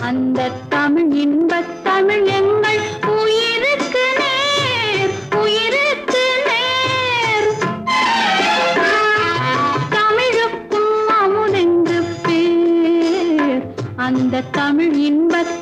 அந்த தமிழ் இன்பத் தமிழ் எங்கள் உயிருக்கு நேர், உயிருக்கு நேர். தமிழுக்கும் அமுதென்று பேர், அந்த தமிழ் இன்பத்